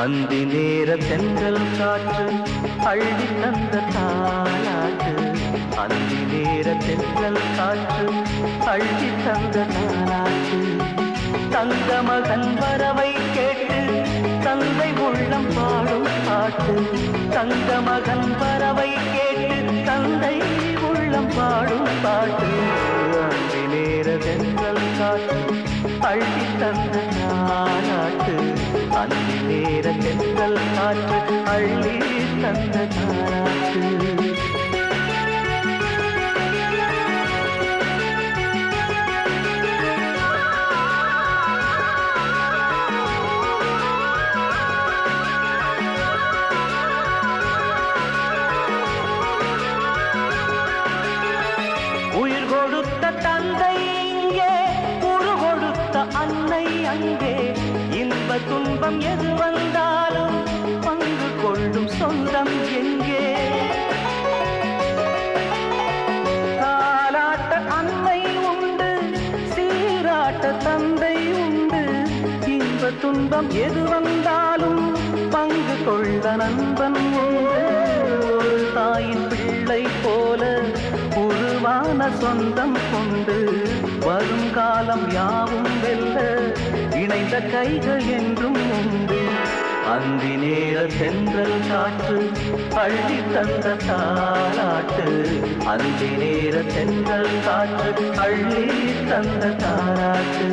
அந்தி நேர தென்றல் காற்று அள்ளி தந்த தாலாட்டு. அந்தி நேர தென்றல் காற்று அள்ளி தந்த தாலாட்டு. தங்க மகன் வரவை கேட்டு தந்தை உள்ளம் பாடும் பாட்டு. தங்க மகன் வரவை கேட்டு தந்தை உள்ளம் பாடும் பாட்டு. அந்தி நேர தென்றல் காற்று அள்ளி தந்த தாலாட்டு. அந்தி நேர தென்றல் காற்று அள்ளி தந்த தாலாட்டு. உயிர் கொடுத்த தந்தை இங்கே, உரு கொடுத்த அன்னை அங்கே. இன்ப துன்பம் எது வந்தாலும் பங்கு கொள்ளும் சொந்தம் எங்கே? தாலாட்ட அன்னை உண்டு, சீராட்ட தந்தை உண்டு. இன்ப துன்பம் எது வந்தாலும் பங்கு கொள்ள நண்பன் உண்டு. ஒரு தாயின் பிள்ளை போல உருவான சொந்தம் கொண்டு வரும் காலம் யாவும் வெல்ல இணைந்த கைகள் என்றும் உண்டு. அந்தி நேர தென்றல் காற்று அள்ளி தந்த தாலாட்டு. அந்தி நேர தென்றல் காற்று அள்ளி தந்த தாலாட்டு.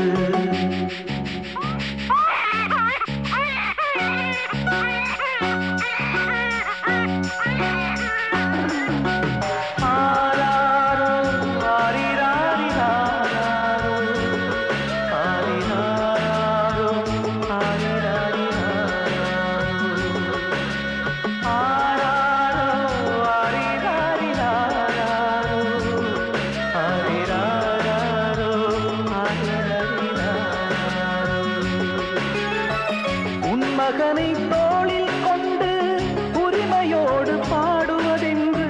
மகனை தோளில் கொண்டு உரிமையோடு பாடுவதென்று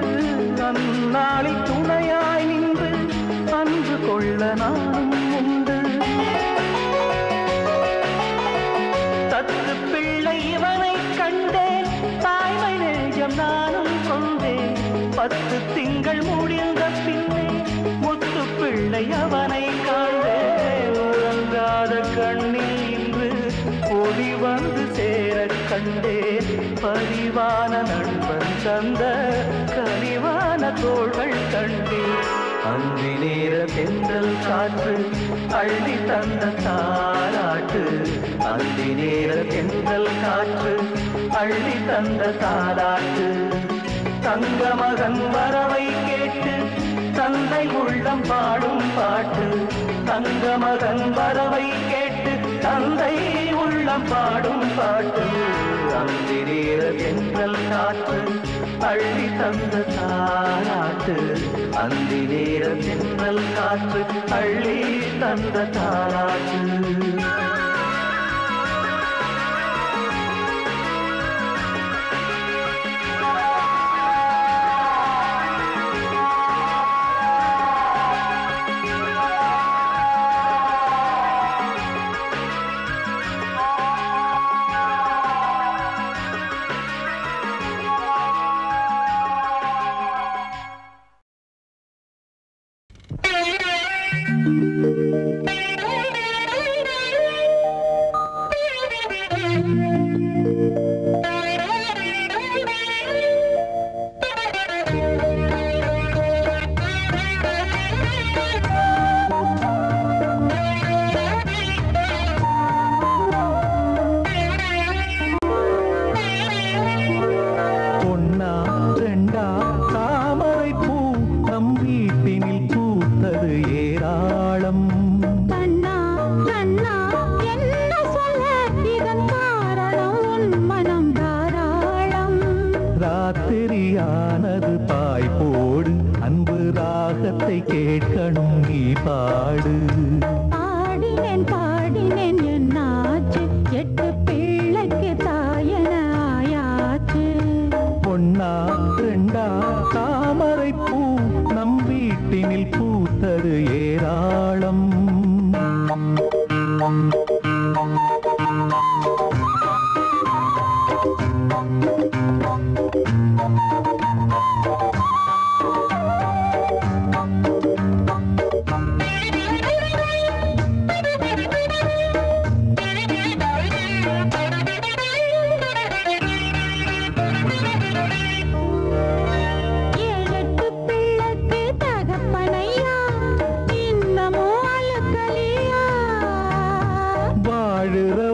அந்நாளில் துணையாய் நின்று அன்பு கொள்ள நானும் உண்டு. தத்து பிள்ளை இவனை கண்டேன், தாய்மை நெஞ்சம் நானும் கொண்டேன். 10 திங்கள் முடிந்த பின்னே முத்து பிள்ளை அவனை காண்டேன். உறங்காத கண்ணில் இன்று ஒளி வந்து சேர கண்டேன். பரிவான நண்பன் தந்த கனிவான தோள்கள் கண்டேன். அந்தி நேர தென்றல் காற்று அள்ளி தந்த தாலாட்டு. அந்தி நேர தென்றல் காற்று அள்ளி தந்த தாலாட்டு. தங்க மகன் வரவை கேட்டு தந்தை உள்ளம் பாடும் பாட்டு. தங்க மகன் வரவை கேட்டு தந்தை உள்ளம் பாடும் பாட்டு. அந்தி நேர தென்றல் காற்று அள்ளி தந்த தாலாட்டு. அந்தி நேர தென்றல் காற்று அள்ளி தந்த தாலாட்டு. ராத்திரியானது பாய் போடு, அன்பு ராகத்தை கேட்கணும் நீ பாடு. பாடினேன் பாடினேன் என்னாச்சு, 8 பிள்ளைக்கு தாயன ஆயாச்சு. பொன்னா ரெண்டா தாமரை பூ நம் வீட்டினில் பூத்தது ஏராளம்.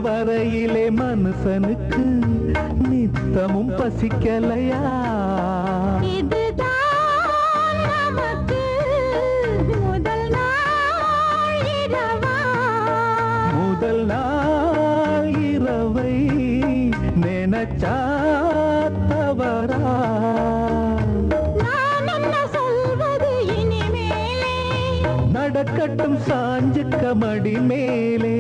வரையிலே மனுஷனுக்கு நித்தமும் பசிக்கலையா? இதுதான் நமக்கு முதல் நாள் இரவா? முதல் நாள் இரவை நினைச்சா தவறா? நான் என்ன சொல்வது இனிமேலே? நடக்கட்டும் சாஞ்சுக்க மடி மேலே.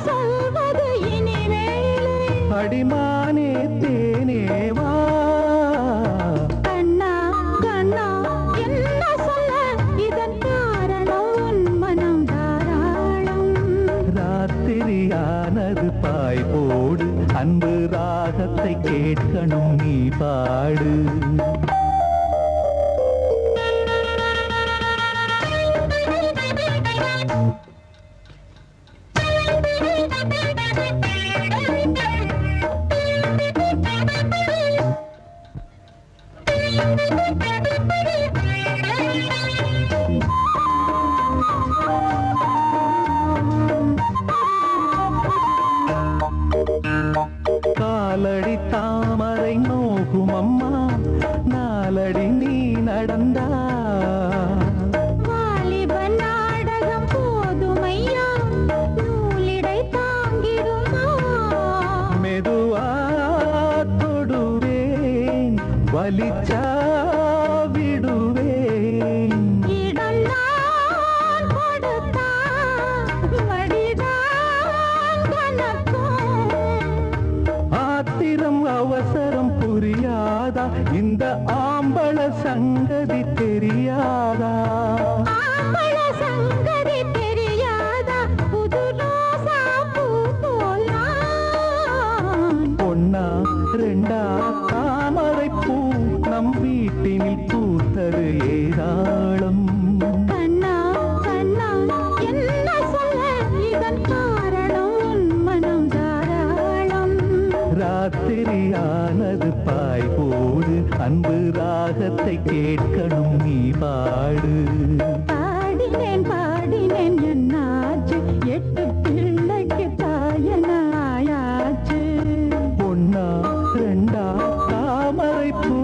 சொல்வது இனிமேலே? அடிமானே தேனேவா? கண்ணா கண்ணா என்ன சொல்ல? இதன் காரணம் உன் மனம் தாராளம். ராத்திரியானது பாய் போடு, அன்பு ராகத்தை கேட்கணும் நீ பாடு. காலடி தாமரை நோகும் அம்மா, நாலடி நீ நடந்தா. வாலிப நாடகம் போதுமையா, நூலிடை தாங்கிடுமா? மெதுவா தொடுவேன், வலிச்சா விடுவேன். இடம் நான் கொடுத்தா மடிதான் கனக்கும். ஆத்திரம் அவசரம் புரியாதா? இந்த ஆம்பள சங்கதி தெரியாதா? ஆம்பள சங்கதி தெரியாதா? புது ரோசா பூ போல் நான். ஒன்னா ரெண்டா தாமரை பூ நம் வீட்டினில் பூத்தது ஏராளம். கண்ணா கண்ணா என்ன சொல்ல? இதன் காரணம் உன் மனம் தாராளம். ராத்திரியானது பாய் போடு, அன்பு ராகத்தை கேட்கணும் நீ பாடு. பாடினேன் பாடினேன் என்னாச்சு? 8 பிள்ளைக்கு தாயனாயாச்சு. ஒன்னா ரெண்டா தாமரை பூ.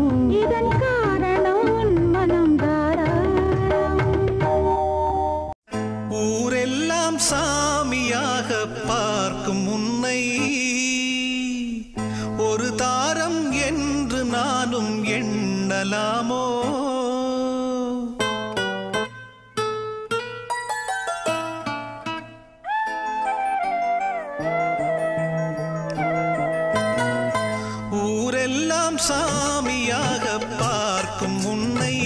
இதன் காரணம் உன் மனம் தாராளம். ஊரெல்லாம் சாமியாக பார்க்கும் உன்னை ஒரு தாரம் என்று நானும் எண்ணலாமோ? ஊரெல்லாம் சாமியாக பார்க்கும் உன்னை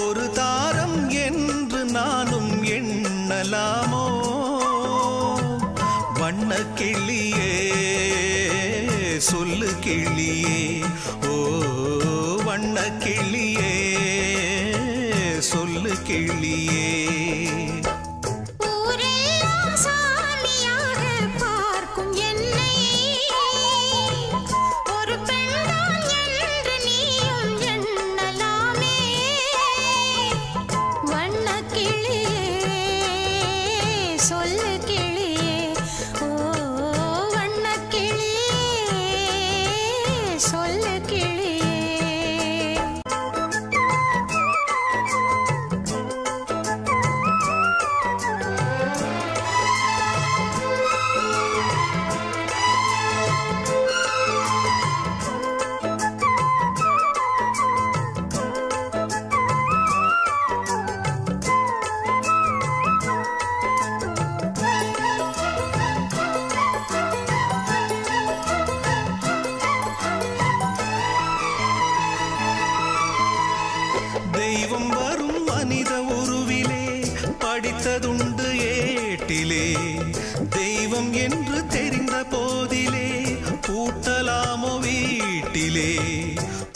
ஒரு தாரம் என்று நானும் எண்ணலாமோ? வண்ண கிளியே சொல்லு கிளியே, ஓ வண்ண கிளியே சொல்லு கிளியே. ஊரெல்லாம் சாமியாக பார்க்கும் என்னை ஒரு பெண்தான் என்று நீயும் எண்ணலாமே. வண்ணக் கிளியே சொல்லு கிளியே, ஓ வண்ணக் கிளியே சொல்லு கிளியே. தெய்வம் வரும் மனித உருவிலே படித்ததுண்டு ஏட்டிலே. தெய்வம் என்று தெரிந்த போதிலே கூட்டலாமோ வீட்டிலே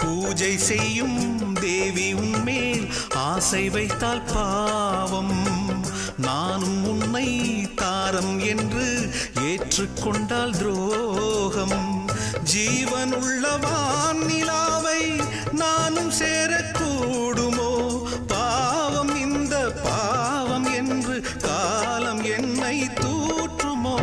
பூஜை செய்யும் தேவி உன்மேல் ஆசை வைத்தால் பாவம். நானும் உன்னை தாரம் என்று ஏற்றுக்கொண்டால் துரோகம். ஜீவனுள்ள வானிலாவை நானும் சேரக்கூடுமோ? பாவம் இந்த பாவம் என்று காலம் என்னை தூற்றுமோ?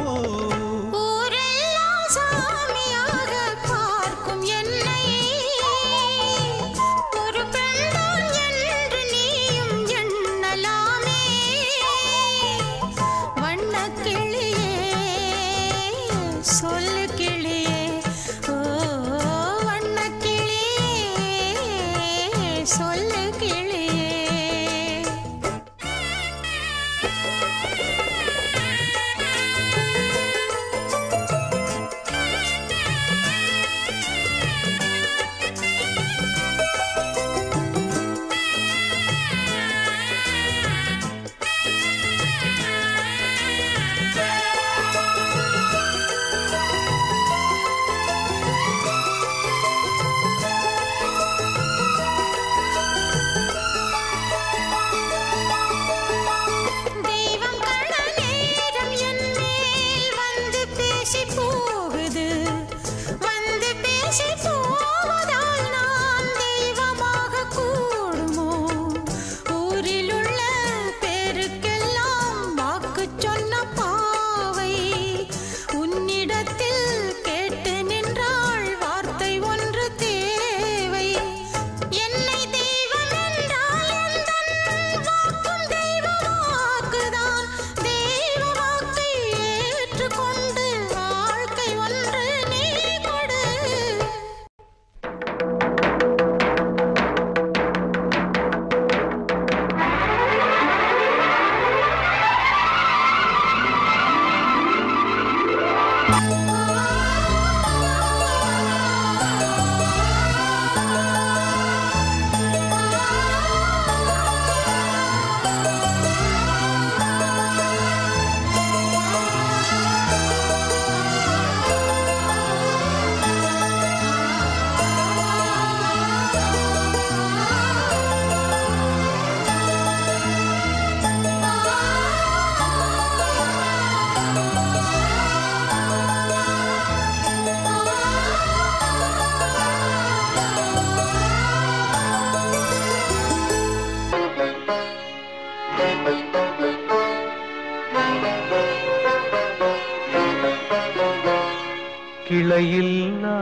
கிளையில்லா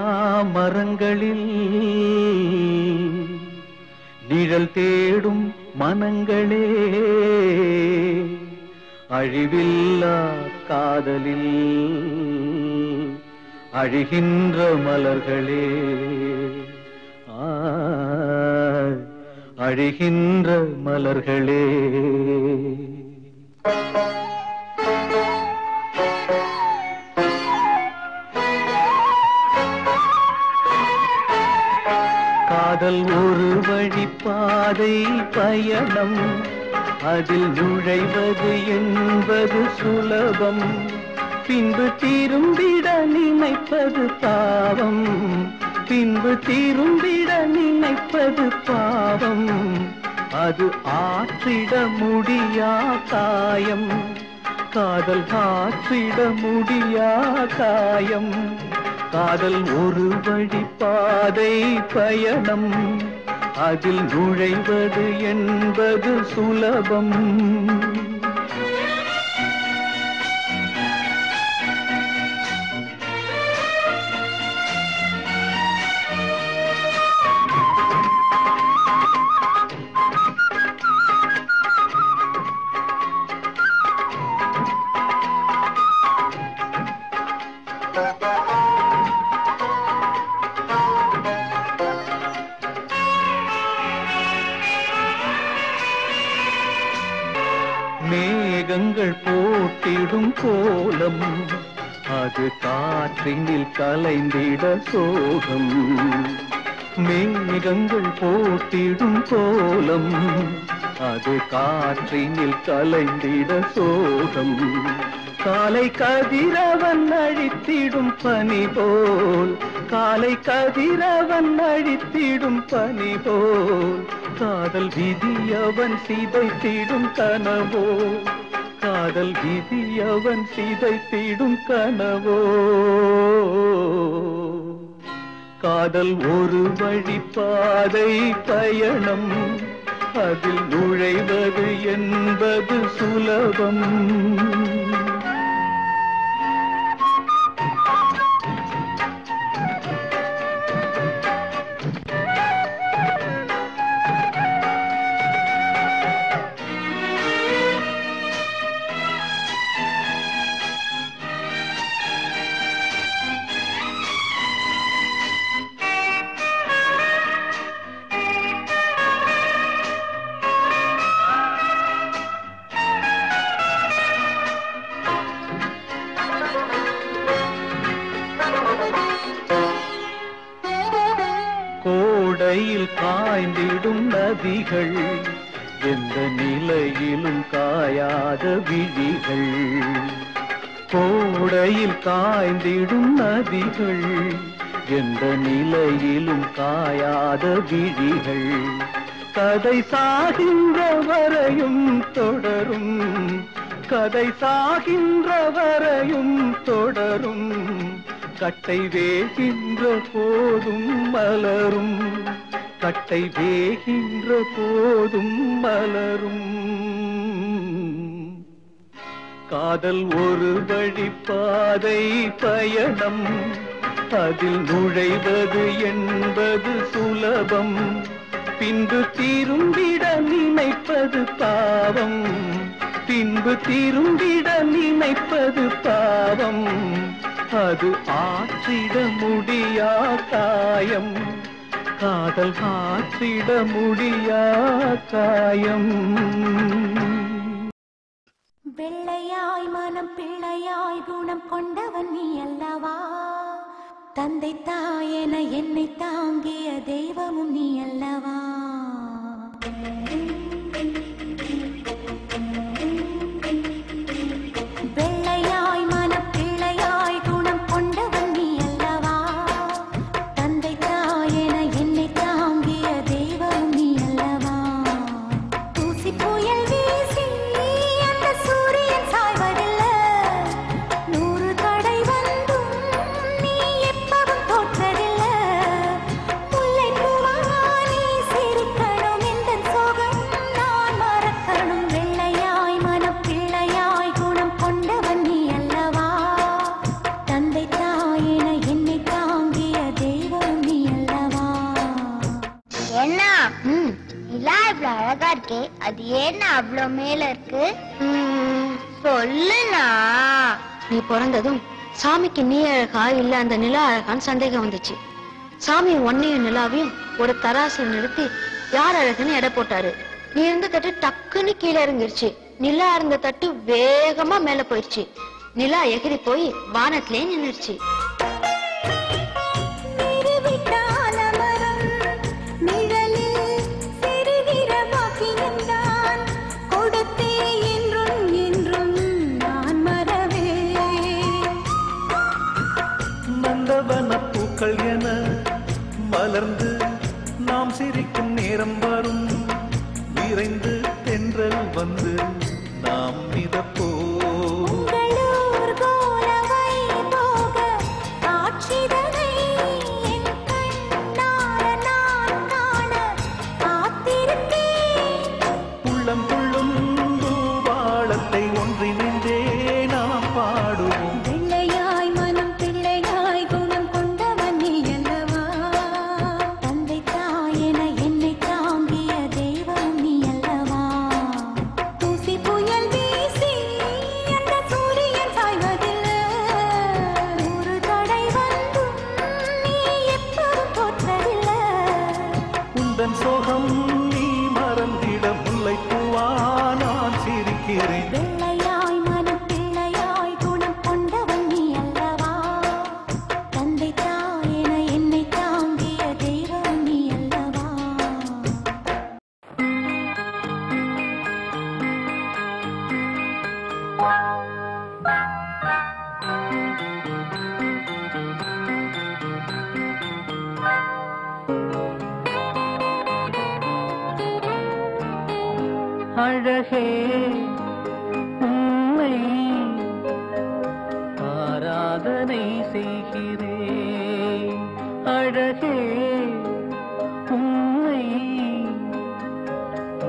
மரங்களில் நிழல் தேடும் மனங்களே, அழிவில்லா காதலில் அழிகின்ற மலர்களே, அழிகின்ற மலர்களே. காதல் ஒரு வழிப்பாதை பயணம், அதில் நுழைவது என்பது சுலபம். பின்பு திரும்பிட நினைப்பது பாவம், பின்பு திரும்பிட நினைப்பது பாவம். அது ஆற்றிட முடியா காயம், காதல் ஆற்றிட முடியா காயம். காதல் ஒரு வழிப்பாதை பயணம், அதில் நுழைவது என்பது சுலபம். மேகங்கள் போட்டிடும் கோலம், அது காற்றினில் கலைந்திட சோகம். மேகங்கள் போட்டிடும் கோலம், அது காற்றினில் கலைந்திட சோகம். காலை கதிரவன் அழித்திடும் பனி போல், காலை கதிரவன் அழித்திடும் பனி போல், காதல் விதியவன் சிதைத்திடும் கனவோ, காதல் விதியவன் சிதைத்திடும் கனவோ. காதல் ஒரு வழிப்பாதை பயணம், அதில் நுழைவது என்பது சுலபம். கோடையில் காய்ந்திடும் நதிகள், எந்த நிலையிலும் காயாத விழிகள். கோடையில் காய்ந்திடும் நதிகள், எந்த நிலையிலும் காயாத விழிகள். கதை சாகின்ற வரையும் தொடரும், கதை சாகின்ற வரையும் தொடரும். கட்டை வேகின்ற போதும் மலரும், கட்டை வேகின்ற போதும் மலரும். காதல் ஒரு வழிப்பாதை பயணம், அதில் நுழைவது என்பது சுலபம். பின்பு திரும்பிட நினைப்பது பாவம், பின்பு திரும்பிட நினைப்பது பாவம். அது ஆற்றிட முடியா காயம், காதல் ஆற்றிட முடியா காயம். வெள்ளையாய் மனம் பிள்ளையாய் குணம் கொண்டவன் நீ அல்லவா, தந்தை தாயென என்னை தாங்கிய தெய்வமும் நீ அல்லவா. வெள்ளையாய் மனம் பிள்ளையாய் குணம் கொண்டவன் நீ அல்லவா, தந்தை தாயென என்னை தாங்கிய தெய்வமும் நீ அல்லவா. தூசி புயல் வீசி அந்த சூரியன் சாய்வதில்லை, 100 தடை வந்தும் நீ எப்பவும் தோற்றதில்லை. முல்லை பூவா நீ சிரிக்கணும், இந்த சோகம் நான் மறக்கணும். வெள்ளையாய் மனம் பிள்ளையாய் குணம் கொண்டவன் நீ அல்லவா, தந்தை தாயென என்னை தாங்கிய தெய்வம் நீ அல்லவா. என்ன நிலா இவ்வளவு அழகா இருக்கே, அது ஏன்னா அவ்வளவு மேல இருக்கு? சொல்லுனா. நீ பிறந்ததும் சாமிக்கு நீ அழகா இல்ல அந்த நிலா அழகான்னு சந்தேகம் வந்துச்சு. சாமி ஒன்னையும் நிலாவையும் ஒரு தராசில் நிறுத்தி யார் அழகுன்னு எடை போட்டாரு. நீ இருந்த தட்டு டக்குன்னு கீழே இறங்கிருச்சு, நிலா இருந்த தட்டு வேகமா மேல போயிடுச்சு. நிலா எகிரி போய் வானத்திலே நின்னுருச்சு. நந்தவனப்பூக்கள் என மலர்ந்து நாம் சிரிக்கும் நேரம் வரும், விரைந்து தென்றல் வந்து நாம் மிதப்போம். அழகே உன்னை ஆராதனை செய்கிறேன். அழகே உன்னை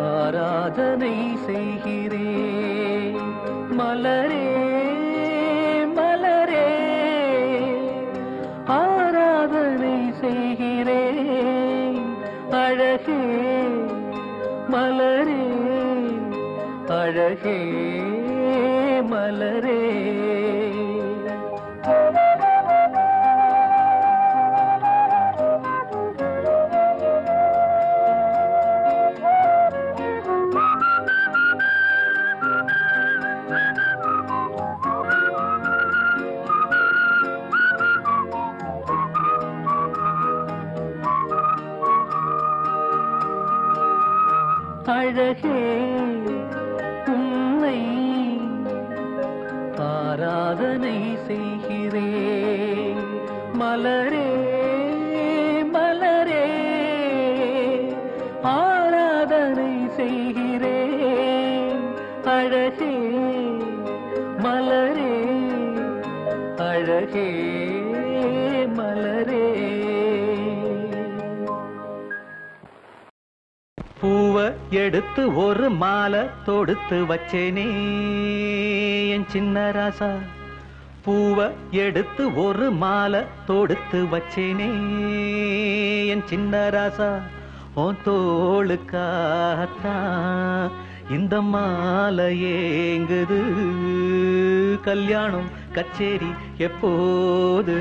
ஆராதனை செய்கிறேன். மலரே மலரே ஆராதனை செய்கிறேன். அழகே மலரே அழகே மலரே. அழகே உன்னை ஆராதனை செய்கிறேன். மலரே மலரே ஆராதனை செய்கிறேன். அழகே மலரே அழகே மலரே. பூவை எடுத்து ஒரு மாலை தொடுத்து வச்சேனே என் சின்ன ராசா. பூவை எடுத்து ஒரு மாலை தொடுத்து வச்சேனே என் சின்ன ராசா. உன் தோளுக்காகத்தான் இந்த மாலை ஏங்குது. கல்யாணம் கச்சேரி எப்போது?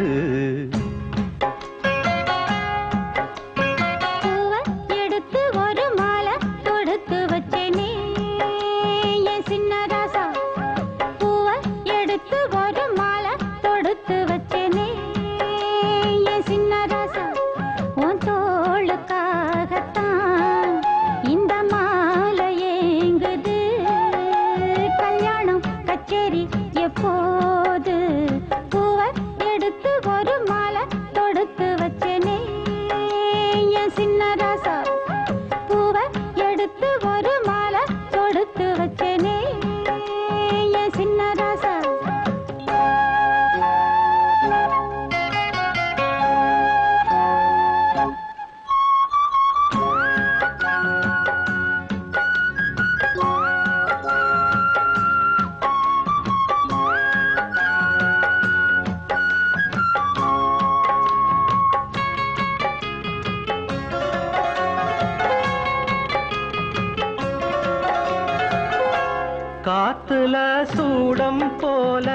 காத்துல சூடம் போல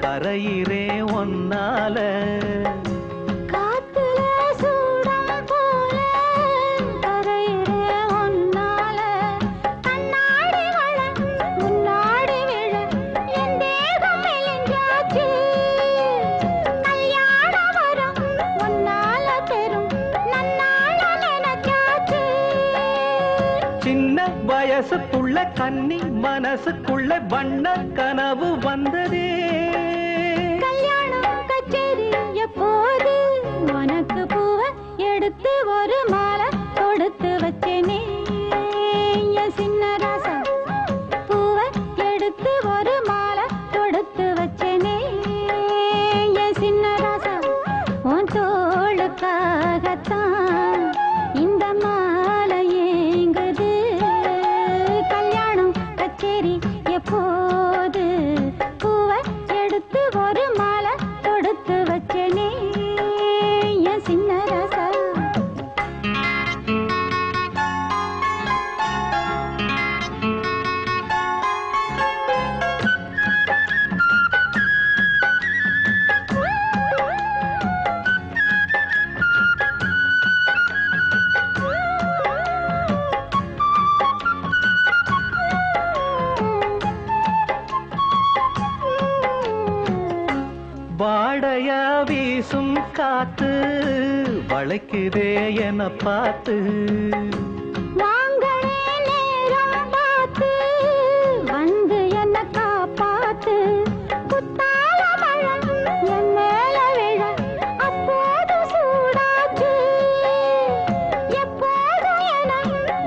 கரையிறே ஒன்னால. காத்துல சூடம் போல கரையிறே ஒன்னால. கண்ணாடி வள முன்னாடி விழ என் தேகம் மெலிஞ்சாச்சு. கல்யாண வரம் ஒன்னால பெரும் நன்னால நினைச்சாச்சு. சின்ன வயசுக்குள்ள கன்னி மனசுக்குள்ள வண்ண கனவு வந்ததே. கல்யாணம் கச்சேரி எப்போது? உனக்கு பூவை எடுத்து ஒரு மாலை கொடுத்து வச்சேனே என் சின்ன ராசா. பூவை எடுத்து ஒரு மாலை கொடுத்து வச்சேனே என் சின்ன ராசா. உன் தோளுக்காகத்தான் இந்த மாலை ஏங்குது. கல்யாணம் கச்சேரி எப்போது? பூவை எடுத்து ஒரு மாலை தொடுத்து வச்சேனே என் சின்ன ராசா. வாடைய வீசும் காத்து வளைக்குதே என பார்த்து. வாங்களே நேரம் பார்த்து வந்து என்ன காப்பாத்து. குத்தால மழை என் மேல விழ அப்போது சூடாச்சு. எப்போது என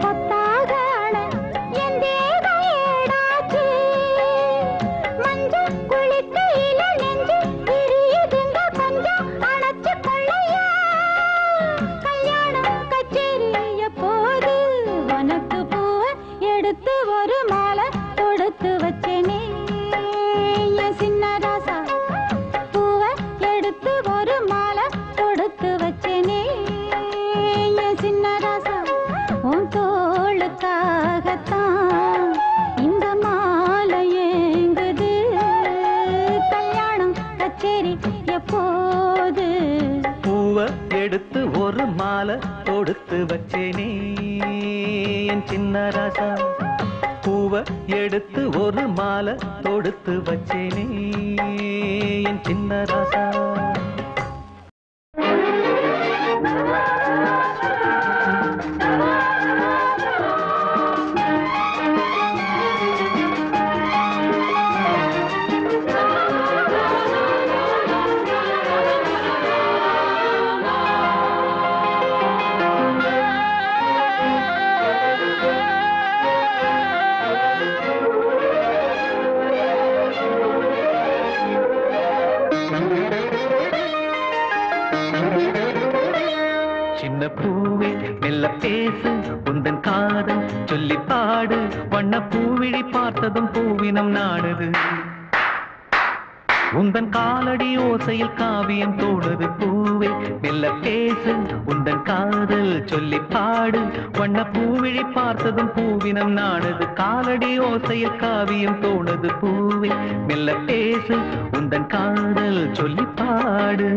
கொத்தாக அண என் போது பூவை எடுத்து ஒரு மாலை தொடுத்து வச்சேனே என் சின்ன ராசா. பூவை எடுத்து ஒரு மாலை தொடுத்து வச்சேனே என் சின்ன ராசா. சின்ன பூவே மெல்ல பேசு உந்தன் காதல் சொல்லி பாடு. வண்ண பூவிழி பார்த்ததும் பூவினம் நாடுது. உந்தன் காலடி ஓசையில் காவியம் தோடுது. பூவே மெல்ல பேசு உந்தன் காதல் சொல்லி பாடு. வண்ண பூவிழி பார்த்ததும் பூவினம் நாடுது. காலடி ஓசையில் காவியம் தோடுது. பூவே மெல்ல பேசு உந்தன் காதல் சொல்லி பாடு.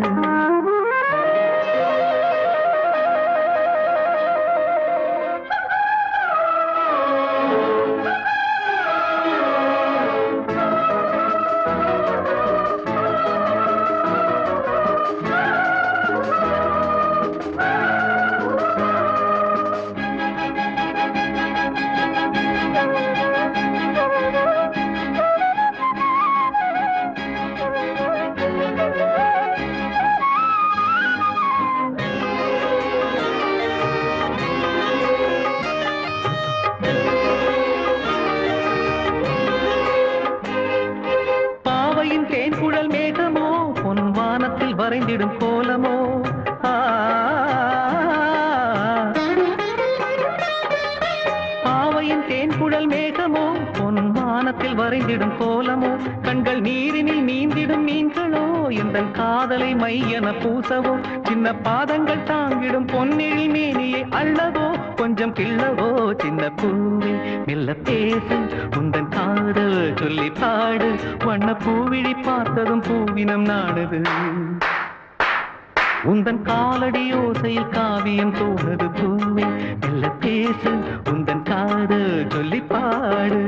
தேன்குழல் மேகமோ பொன் வானத்தில் வரைந்திடும் கோலமோ. பாவையின் தேன்குழல் மேகமோ பொன் வானத்தில் வரைந்திடும் கோலமோ. கண்கள் நீரினில் நீந்திடும் மீன்களோ எந்தன் காதலை மையென பூசவோ. சின்ன பாதங்கள் தாங்கிடும் பொன்னிழில் மேனியை அள்ளவோ. கொஞ்சம் கிள்ளவோ சின்ன பூவே மெல்ல பேசு உந்தன் காதல் சொல்லி பாடு. வண்ண பூவிழி பார்த்ததும் பூவினம் நாடுது. உந்தன் காலடி ஓசையில் காவியம் தோணுது. பூவே மெல்ல பேசு உந்தன் காதல் சொல்லி பாடு.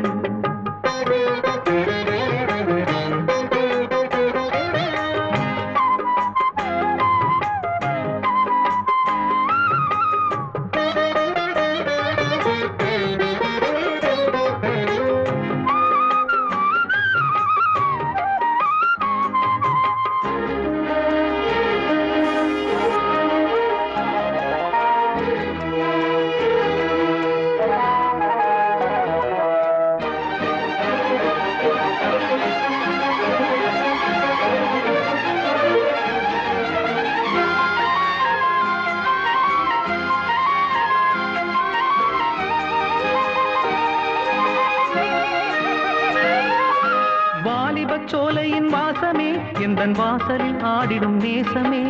சோலையின் வாசமே எந்தன் வாசலில் ஆடிடும் நேசமே.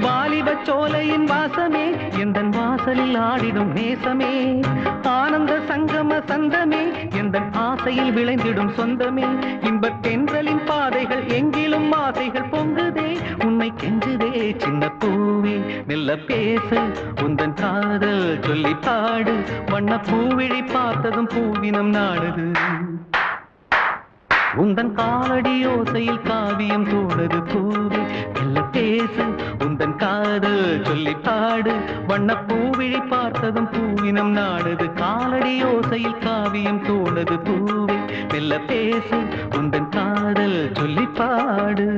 வாலிப சோலையின் வாசமே எந்தன் வாசலில் ஆடிடும் நேசமே. ஆனந்த சங்கம சந்தமே எந்தன் ஆசையில் விளைந்திடும் சொந்தமே. இன்பத் தென்றலின் பாதைகள் எங்கிலும் ஆசைகள் பொங்குதே. உன்னை கெஞ்சுதே சின்ன பூவே மெல்ல பேசு உந்தன் காதல் சொல்லி பாடு. வண்ண பூவிழி பார்த்ததும் பூவினம் நாடுது. உந்தன் காலடி ஓசையில் காவியம் தோணுது. பூவே மெல்ல பேசு உந்தன் காதல் சொல்லி பாடு. வண்ண பூவிழி பார்த்ததும் பூவினம் நாடுது. காலடி ஓசையில் காவியம் தோணுது. பூவே மெல்ல பேசு உந்தன் காதல் சொல்லி பாடு.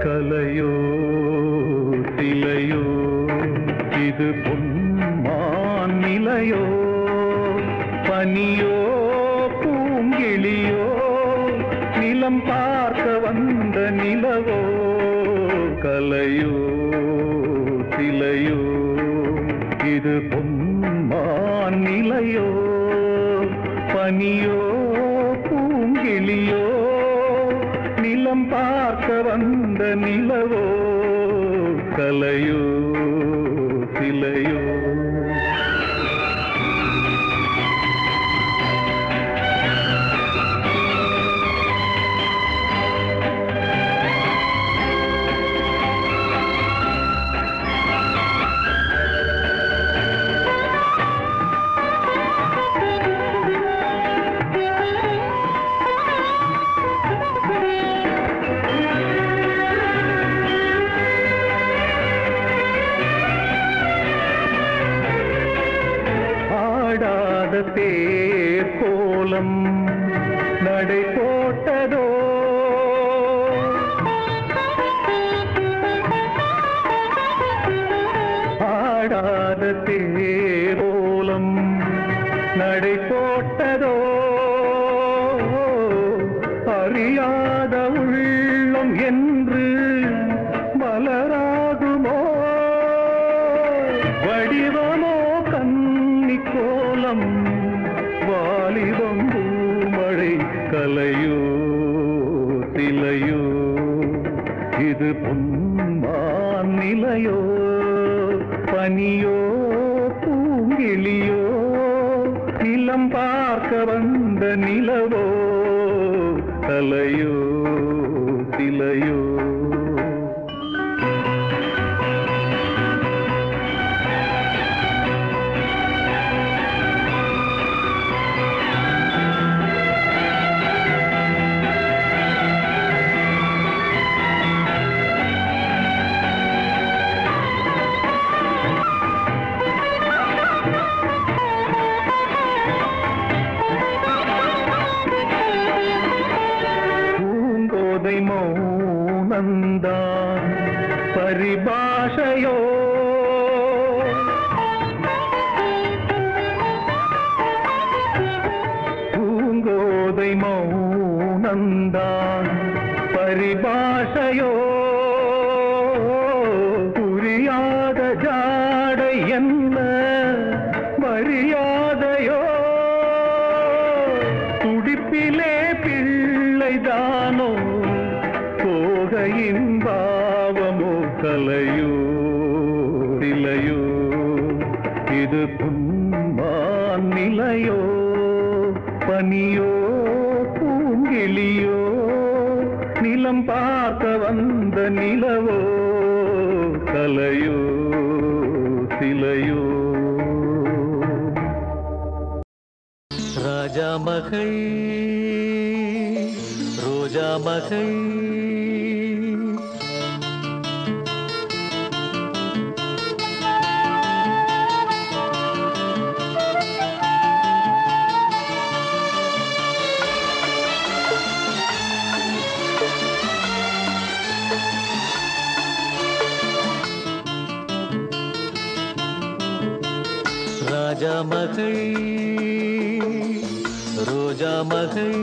கலையோ திலையோ இது பொன்மான் நிலையோ. பனியோ பூங்கிளியோ நிலம் பார்க்க வந்த நிலவோ. கலையோ திலையோ இது பொன்மான் நிலையோ பனியோ பூங்கிளியோ நிலம் பார்க்க வந்த நிலவோ கலையோ சிலையோ தேர் கோலம் நடை போட்டதோ ஆடாத தேர் கோலம் நடை போட்டதோ அறியாத உள்ளம் என்று மலராகுமோ வடிவமோ கன்னி கோலம் வாலிபம் பூமழை கலையோ சிலையோ இது பொன்மான் நிலையோ பனியோ பூங்கிளியோ நிலம் பார்க்க வந்த நிலவோ கலையோ சிலையோ மௌனந்தான் பரிபாஷையோ பூங்கோதை மௌனந்தான் பரிபாஷையோ புரியாத ஜாடை என்ன மரியாதையோ துடிப்பிலே பிள்ளைதானோ போகையின் பாவமோ கலையோ சிலையோ இது பொன்மான் நிலையோ பனியோ பூங்கிளியோ நிலம் பார்க்க வந்த நிலவோ கலையோ சிலையோ ராஜா மகள் ரோஜா மகள் ராஜா மகள் ரோஜா மகள்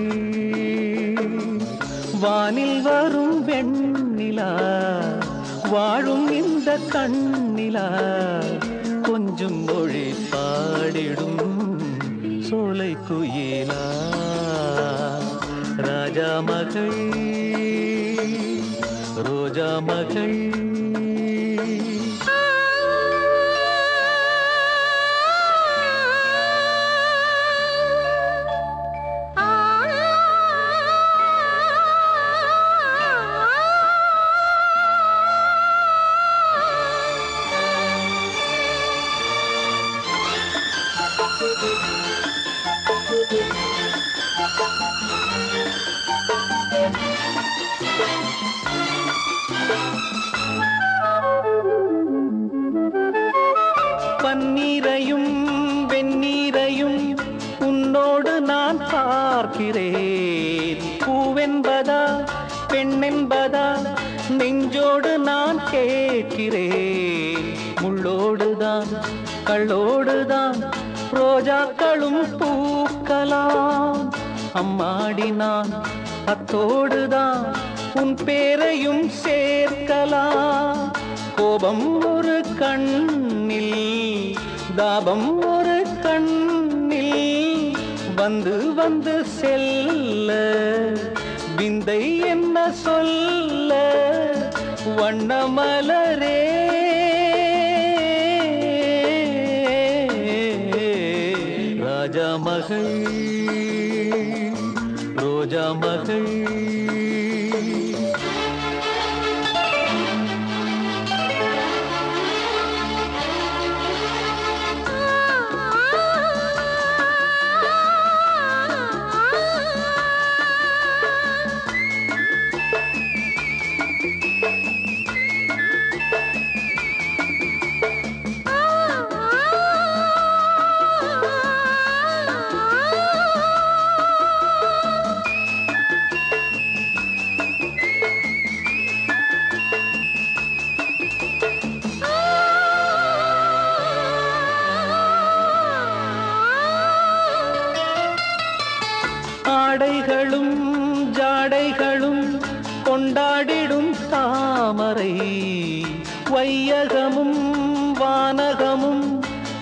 வானில் வரும் வெண்ணிலா வாழும் இந்த கண்ணிலா கொஞ்சம் மொழி பாடிடும் சோலை குயிலா ராஜா மகள் ரோஜா மகள் பன்னீரையும் வெந்நீரையும் உன்னோடு நான் பார்க்கிறேன் பூவென்பதா பெண்ணென்பதா நெஞ்சோடு நான் கேட்கிறேன் முள்ளோடுதான் கள்ளோடுதான் ரோஜாக்களும் பூக்கலாம் அம்மாடி நான் அத்தோடுதான் உன் பேரையும் சேர்க்கலாம் கோபம் ஒரு கண்ணில் தாபம் ஒரு கண்ணில் வந்து வந்து செல்ல விந்தை என்ன சொல்ல வண்ணமலரே ராஜா மகள் ரோஜா மகள் ஆடைகளும் ஜாடைகளும் கொண்டாடிடும் தாமரை வையகமும் வானகமும்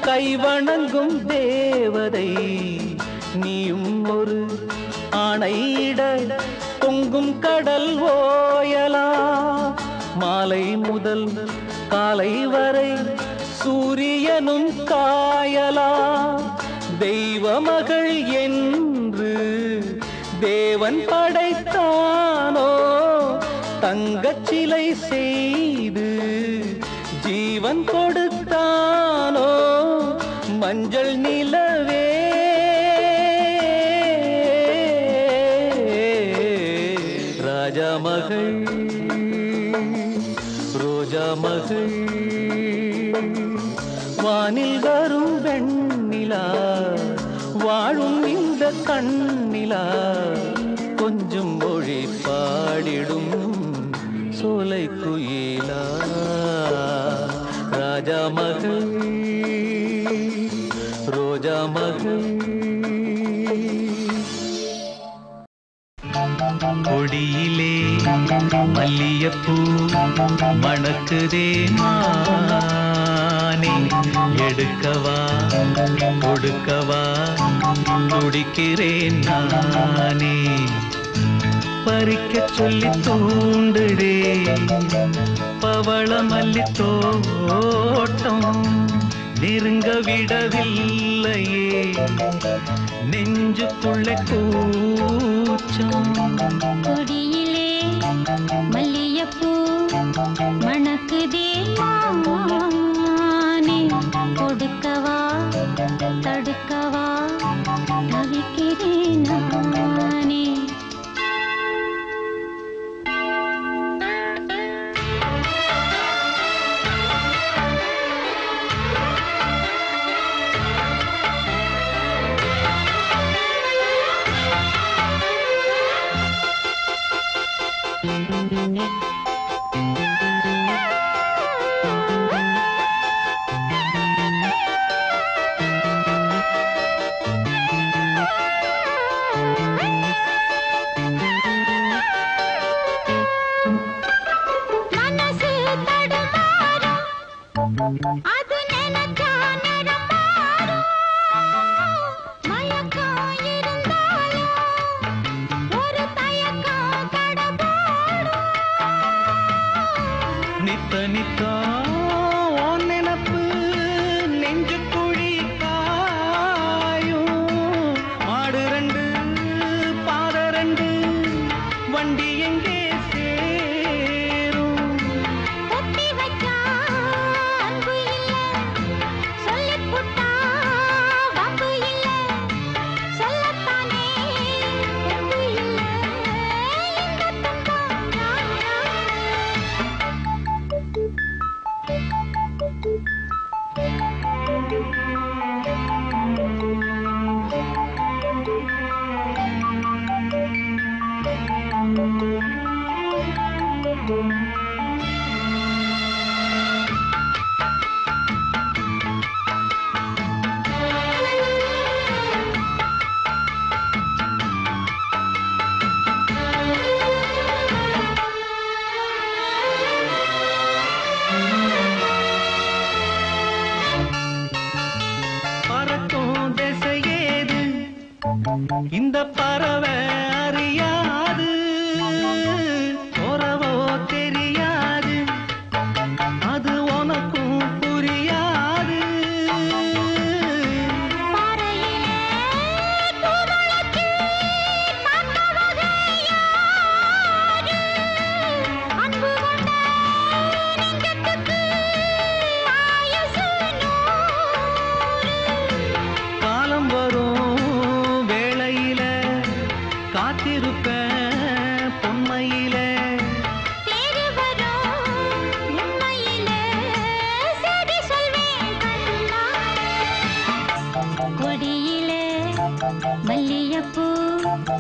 கைவணங்கும் தேவதை நீயும் ஒரு ஆணையிட பொங்கும் கடல் ஓயலா மாலை முதல் காலை வரை சூரியனும் காயலா தெய்வ மகள் என்று தேவன் படைத்தானோ தங்கச் சிலை செய்து ஜீவன் கொடுத்தானோ மஞ்சள் நிலவே ராஜா மகள் ரோஜா மகள் வானில் வரும் வெண்ணிலா வாழும் இந்த கண்ணிலா கொஞ்சம் மொழி பாடிடும் சோலை குயிலா ராஜா மகள் ரோஜா மகள் கொடியிலே மல்லியப்பூ மணக்குதே மானே எடுக்கவா கொடுக்கவா துடிக்கிறேன் நானே பறிக்க சொல்லி தூண்டுடே பவள மல்லி தோட்டம் நெருங்க விடவில்லையே நெஞ்சுக்குள்ளே கூச்சம் கொடியிலே மல்லியப்பூ மணக்குதே மானே கொடுக்கவா தடுக்கவா தவிக்கிறேன் நானே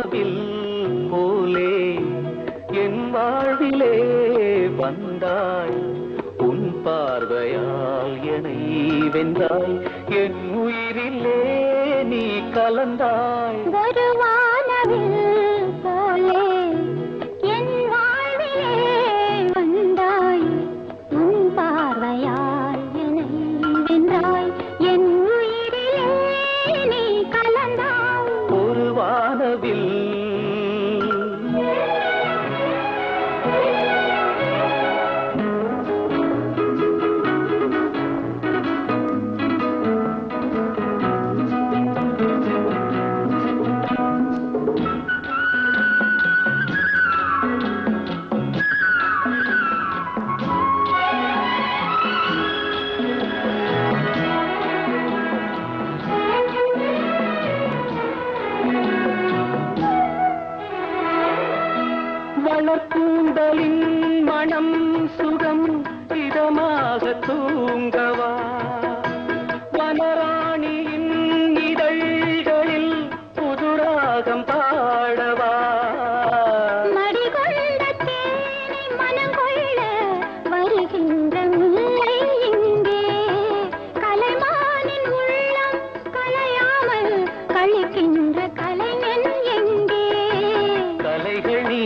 வானவில் போலே என் வாழ்விலே வந்தாய் உன் பார்வையால் என்னை வென்றாய் என் உயிரிலே நீ கலந்தாய் ஒரு வானவில் போலே என் வாழ்விலே வந்தாய் உன் பார்வையால் என்னை வென்றாய் என் உயிரிலே நீ கலந்தாய் ஒரு வானவில் வளர்க்கூந்தலின் மனம் சுகம் இதமாக தூங்கவா வனராணியின் இதழ்களில் புதுராகம் பாடவா மடிகொண்ட தேனை மனம் கொள்ள வருகின்ற முல்லை இங்கே கலைமானின் உள்ளம் கலையாமல் கழிக்கின்ற கலைஞன் எங்கே கலைகள் நீ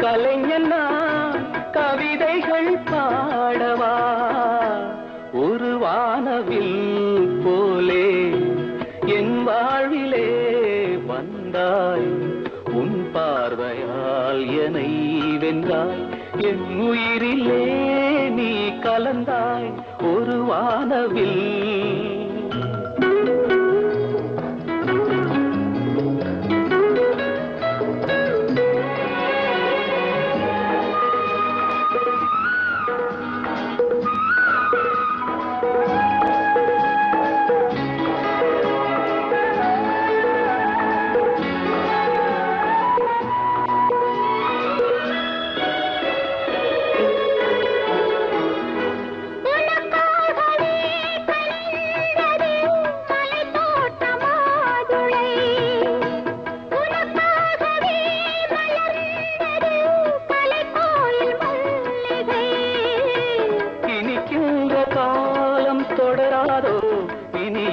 கலைஞன் நான் கவிதைகள் பாடவா ஒரு வானவில் போலே என் வாழ்விலே வந்தாய் உன் பார்வையால் என்னை வென்றாய் என் உயிரிலே நீ கலந்தாய் ஒரு வானவில்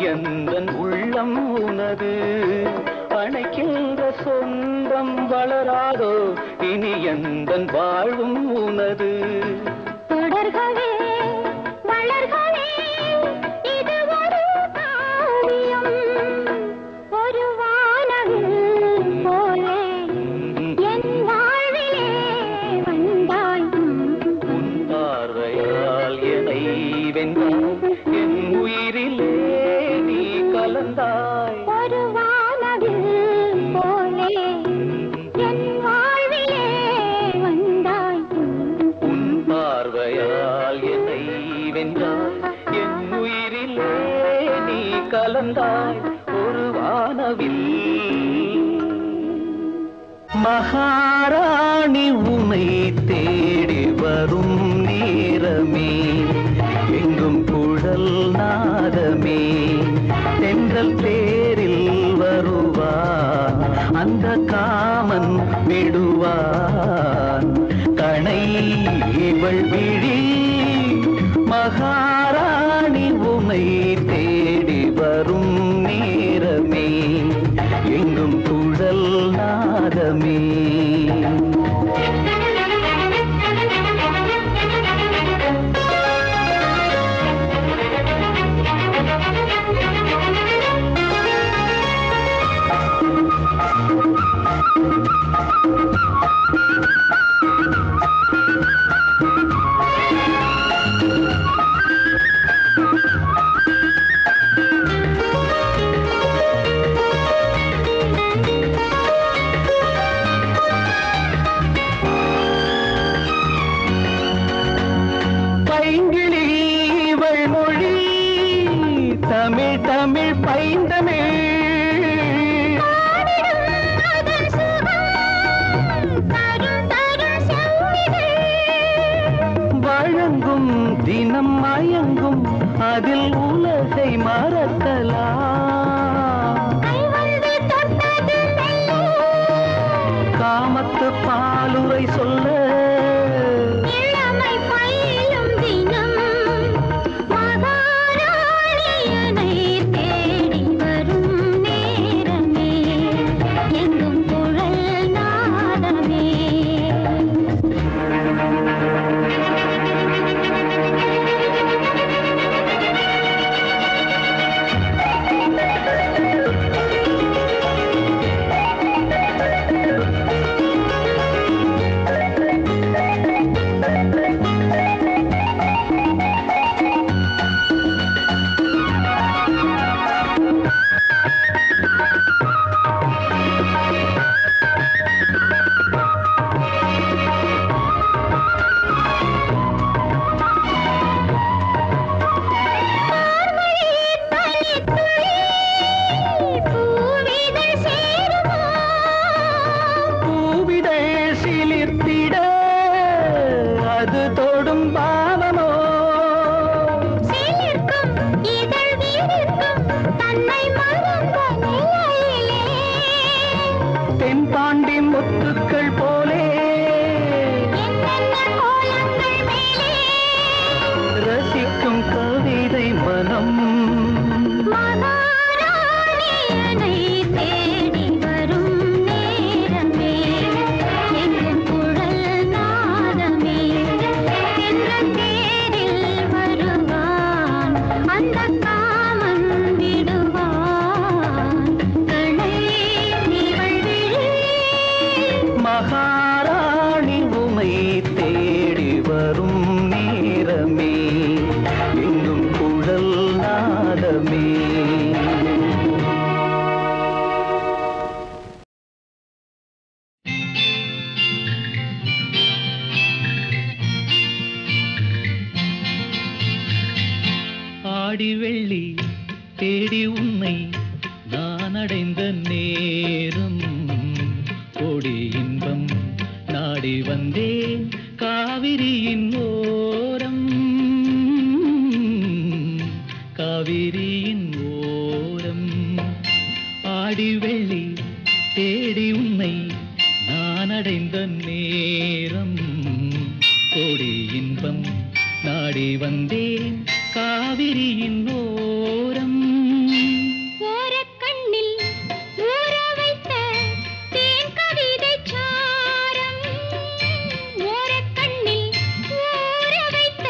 எந்தன் உள்ளம் உனது அணைக்கின்ற சொந்தம் வளராதோ இனி எந்தன் வாழ்வும் உனது தொடர்களே வளர்களே இது ஒரு காவியம் ஒரு வானவில் போலே என் வாழ்விலே வந்தாய் உன் பார்வையால் என்னை வென்றாய் என் உயிரிலே நீ கலந்தாய் ஒரு வானவில் போலே என் வாழ்விலே வந்தாய் உன் பார்வையால் என்னை வென்றாய் என் உயிரிலே நீ கலந்தாய் ஒரு வானவில் மகாராணி உன்னை தேடி வரும் நேரமே எங்கும் குழல் நாதமே தென்றல் தேரில் வருவான் அந்த காமன் விடுவான் கணை இவள் விழி மகாராணி உன்னை தேடி வரும் நேரமே எங்கும் குழல் நாதமே தமிழ் பைந்தமிழ் வழங்கும் தினம் மயங்கும் அதில் உலகை மறக்கலாம் ஆடி வெள்ளி தேடி உன்னை நான் அடைந்த நேரம் கோடி இன்பம் நாடி வந்தேன் காவிரியின் ஓரம் காவிரியின் ஓரம் ஆடி வெள்ளி தேடி உன்னை நான் அடைந்த நேரம் கோடி இன்பம் நாடி வந்தேன் காவிரியின் ஓரம் ஓரக்கண்ணில் ஊற வைத்த தேன் கவிதை சாரம் ஓரக்கண்ணில் ஊற வைத்த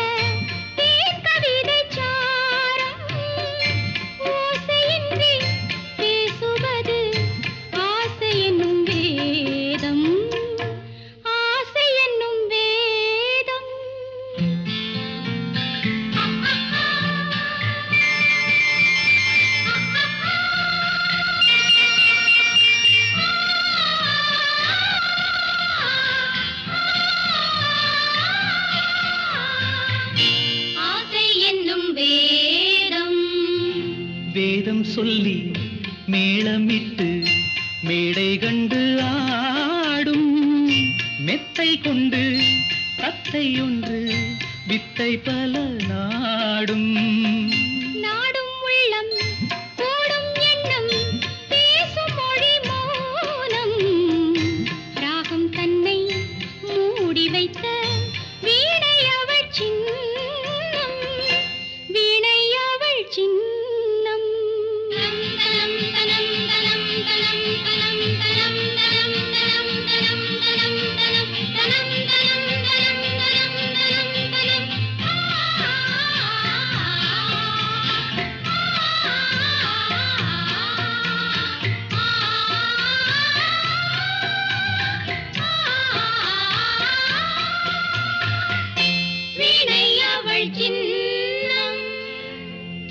தேன் கவிதை சாரம் ஓசையின்றி பேசுவது ஆசை என்னும் வேதம் ஆசை என்னும் வேதம் ஆசை என்னும் வேதம் வேதம் சொல்லி மேளமிட்டு மேடை கண்டு ஆடும் மெத்தை கொண்டு தத்தை ஒன்று வித்தை பல நாடும் நாடும் உள்ளம் கூடும் எண்ணம் பேசும் மொழி மௌனம் ராகம் தன்னை மூடி வைத்த வீணை அவள் சின்னம் வீணை அவள் சின்னம் தனம் தனம் தனம் தனம் தனம் தனம் தனம் தனம் தனம் தனம் தனம் தனம் தனம் தனம் தனம் வீணை அவள் சின்னம்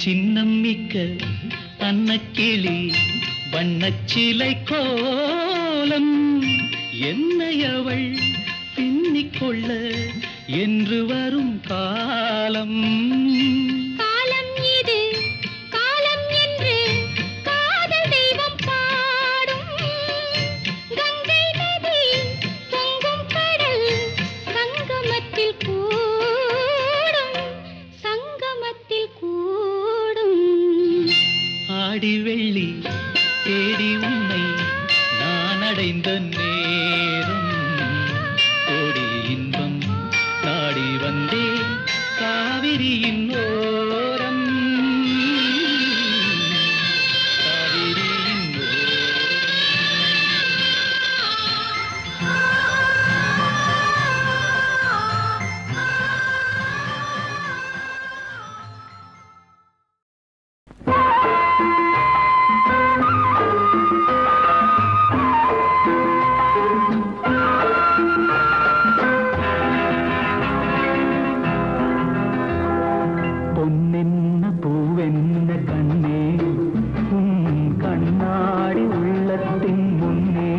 சின்னம் மிக்க அன்னக்கிளி வண்ணச்சிலை கோலம் என்னை அவள் பின்னிக்கொள்ள என்று வரும் காலம் காலம் இது காலம் என்று காதல் தெய்வம் பாடும் கங்கை நதி பொங்கும் கடல் சங்கமத்தில் கூடும் சங்கமத்தில் கூடும் ஆடி வெள்ளி தேடி உன்னை நான் அடைந்த நேரம் கோடி இன்பம் நாடி வந்தேன் காவிரியின் ஓரம் காவிரியின் ஓரம் பொன்னென்ன பூவென்ன கண்ணே உன் கண்ணாடி உள்ளத்தின் முன்னே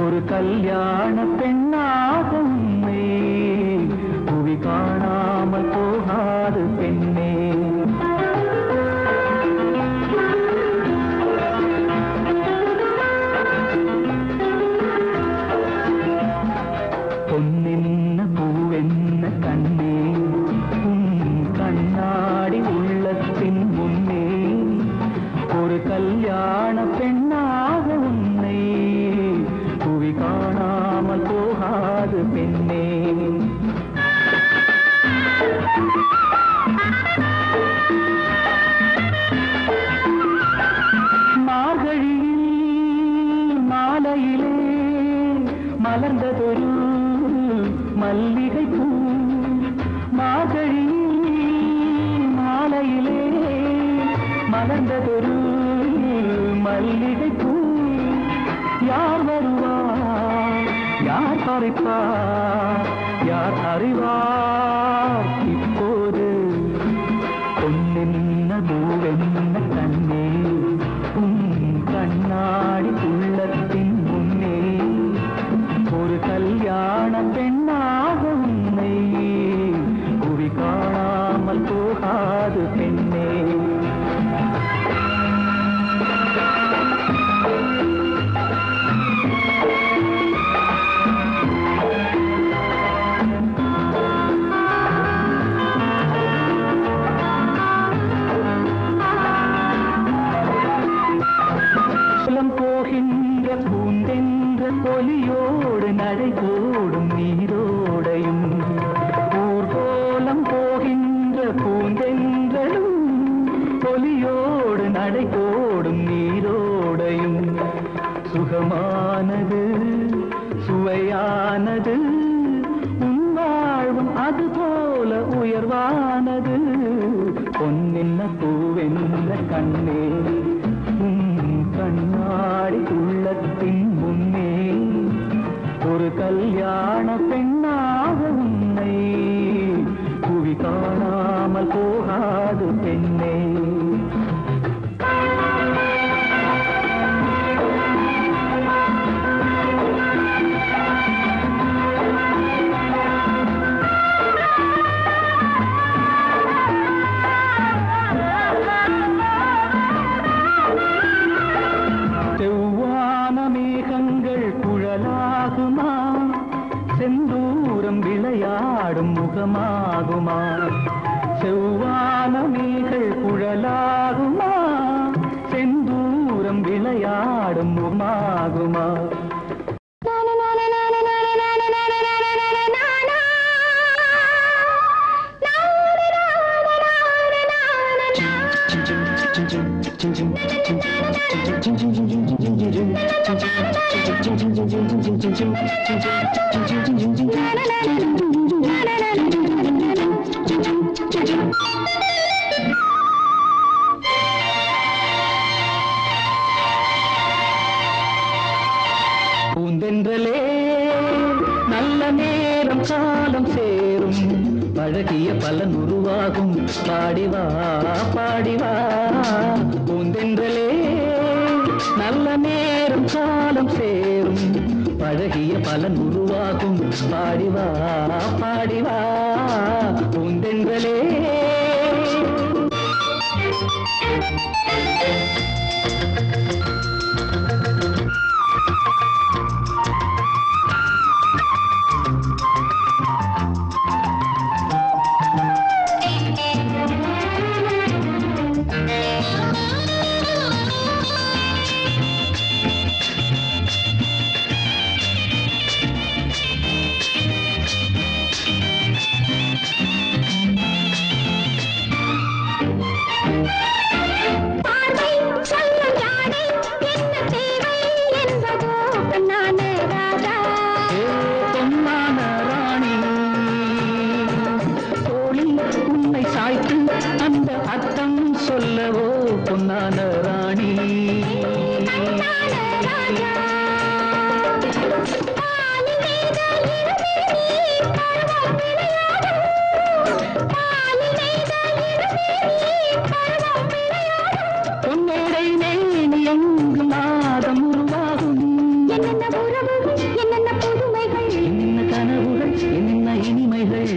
ஒரு கல்யாண பெண்ணாக உன்னை புவி காணாமல் போகாது பெண்ணே பொன்னென்ன பூவென்ன கண்ணே உன் கண்ணாடி உள்ளத்தின் முன்னே ஒரு கல்யாண பெண்ணாக உன்னை புவி காணாமல் போகாது பெண்ணே மார்கழியில் மாலையிலே மலர்ந்ததொரு மல்லிகை பூ மார்கழியில் மாலையிலே மலர்ந்ததொரு மல்லிகை பூ யார் வருவார் யார் பறிப்பார் யார் அறிவார் இப்போது பொன்னென்ன பூவென்ன போகின்ற பூந்தென்ற ஒலியோடு நடை போடும் நீரோடையும் ஊர்கோலம் போகின்ற பூந்தென்றலும் ஒலியோடு நடை போடும் நீரோடையும் சுகமானது சுவையானது உன் வாழ்வும் அதுபோல உயர்வானது பொன்னென்ன பூவென்ன கண்ணே கண்ணாடி உள்ளத்தின் முன்னே ஒரு கல்யாண பெண்ணாக உன்னை புவி காணாமல் போகாது பெண்ணே செந்தூரம் விளையாடும் முகமாகுமா செவ்வானமேகள் குழலாகுமா செந்தூரம் விளையாடும் முகமாகுமா பூந்தென்றலே நல்ல நேரம் காலம் சேரும் பழகிய பலன் உருவாகும் பாடிவா பாடிவா பூந்தென்றலே நல்ல நேரம் காலம் சேரும் பழகிய பலன் உருவாகும் பாடிவா பாடிவா பூந்தென்றலே சொல்லவோ பொன்னான ராணி பொன்னேடை நேனி எங்கு மாதம் உருவாகும் என்னென்ன உறவுகள் என்னென்ன புதுமைகள் என்ன கனவுகள் என்ன இனிமைகள்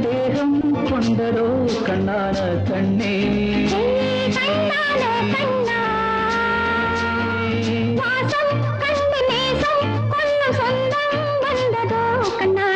தேகம் கொண்டதோ கண்ணான கண்ணே வாசம் கண்டு நேசம் கொல்ல சொந்தம் வந்ததோ கண்ணா